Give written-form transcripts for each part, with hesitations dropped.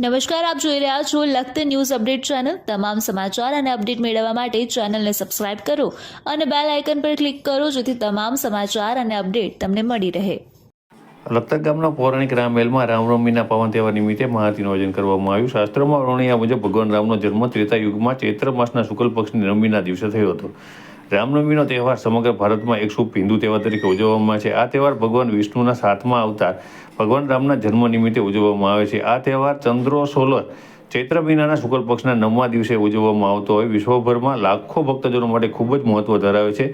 નમસ્કાર, આપ જોઈ રહ્યા છો લખત ન્યૂઝ અપડેટ ચેનલ। તમામ સમાચાર અને અપડેટ મેળવવા માટે ચેનલને સબસ્ક્રાઇબ કરો અને બેલ આઇકન પર ક્લિક કરો જેથી તમામ સમાચાર અને અપડેટ તમને મળી રહે। લખતર ગામના પૌરાણિક રામહેલમાં રામનવમીના પાવન તહેવાર નિમિત્તે મહાઆરતીનું આયોજન કરવામાં આવ્યું। શાસ્ત્રોમાં વર્ણવ્યા મુજબ ભગવાન રામનો જન્મ ત્રેતા યુગમાં ચૈત્ર માસના શુક્લ પક્ષની નવમીના દિવસે થયો હતો। રામનવમીનો તહેવાર સમગ્ર ભારતમાં એક શુભ હિન્દુ તહેવાર તરીકે ઉજવવામાં આવે છે। આ તહેવાર ભગવાન વિષ્ણુના 7મા અવતાર ભગવાન રામના જન્મ નિમિત્તે ઉજવવામાં આવે છે। આ તહેવાર ચંદ્રોસોલર ચૈત્ર મહિનાના શુક્લ પક્ષના 9મા દિવસે ઉજવવામાં આવતો હોય વિશ્વભરમાં લાખો ભક્તજનો માટે ખૂબ જ મહત્વ ધરાવે છે।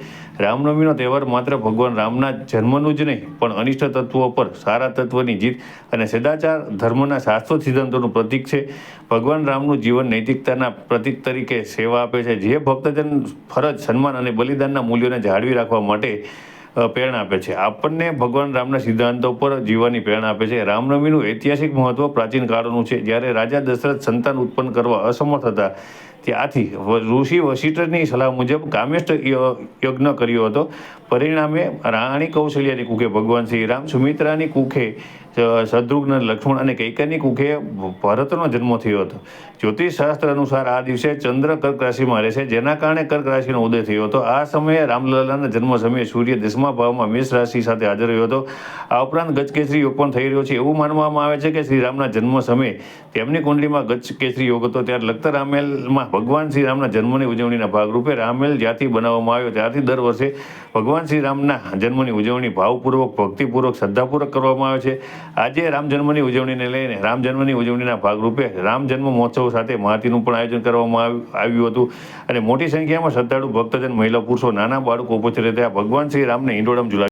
રામનવમીનો તહેવાર માત્ર ભગવાન રામના જન્મનું જ નહીં પણ અનિષ્ટ તત્વો પર સારા તત્વની જીત અને સદાચાર ધર્મના શાશ્વત સિદ્ધાંતોનું પ્રતીક છે। ભગવાન રામનું જીવન નૈતિકતાના પ્રતીક તરીકે સેવા આપે છે, જે ભક્તજન ફરજ, સન્માન અને બલિદાનના મૂલ્યોને જાળવી રાખવા માટે પ્રેરણા આપે છે। આપણને ભગવાન રામના સિદ્ધાંતો પર જીવવાની પ્રેરણા આપે છે। રામનવમીનું ઐતિહાસિક મહત્વ પ્રાચીન કાળનું છે। જ્યારે રાજા દશરથ સંતાન ઉત્પન્ન કરવા અસમર્થ હતા, ત્યાંથી ઋષિ વશિષ્ઠની સલાહ મુજબ કામેષ્ટ યજ્ઞ કર્યો હતો। પરિણામે રાણી કૌશલ્યાની કુખે ભગવાન શ્રી રામ, સુમિત્રાની કુખે શત્રુઘ્ન, લક્ષ્મણ અને કૈકેયીની કુખે ભરતનો જન્મ થયો હતો। જ્યોતિષ શાસ્ત્ર અનુસાર આ દિવસે ચંદ્ર કર્ક રાશિમાં રહેશે, જેના કારણે કર્ક રાશિનો ઉદય થયો હતો। આ સમયે રામલલ્લાના જન્મ સમયે સૂર્ય 10મા ભાવમાં મેષ રાશિ સાથે હાજર રહ્યો હતો। આ ઉપરાંત ગજકેસરી યોગ પણ થઈ રહ્યો છે। એવું માનવામાં આવે છે કે શ્રી રામના જન્મ સમયે તેમની કુંડલીમાં ગજકેસરી યોગ હતો। ત્યારે લખતર રામહેલમાં ભગવાન શ્રી રામના જન્મની ઉજવણીના ભાગરૂપે રામહેલ જ્યાંથી બનાવવામાં આવ્યો ત્યારથી દર વર્ષે ભગવાન શ્રી રામના જન્મની ઉજવણી ભાવપૂર્વક, ભક્તિપૂર્વક, શ્રદ્ધાપૂર્વક કરવામાં આવે છે। આજે રામ જન્મની ઉજવણીને લઈને રામ જન્મની ઉજવણીના ભાગરૂપે રામ જન્મ મહોત્સવ સાથે મહાઆરતીનું પણ આયોજન કરવામાં આવ્યું હતું અને મોટી સંખ્યામાં શ્રદ્ધાળુ ભક્તજન, મહિલા, પુરુષો, નાના બાળકો ઉપસ્થિત રહ્યા। ભગવાન શ્રી રામને હિંડોળામાં ઝુલાવ્યા।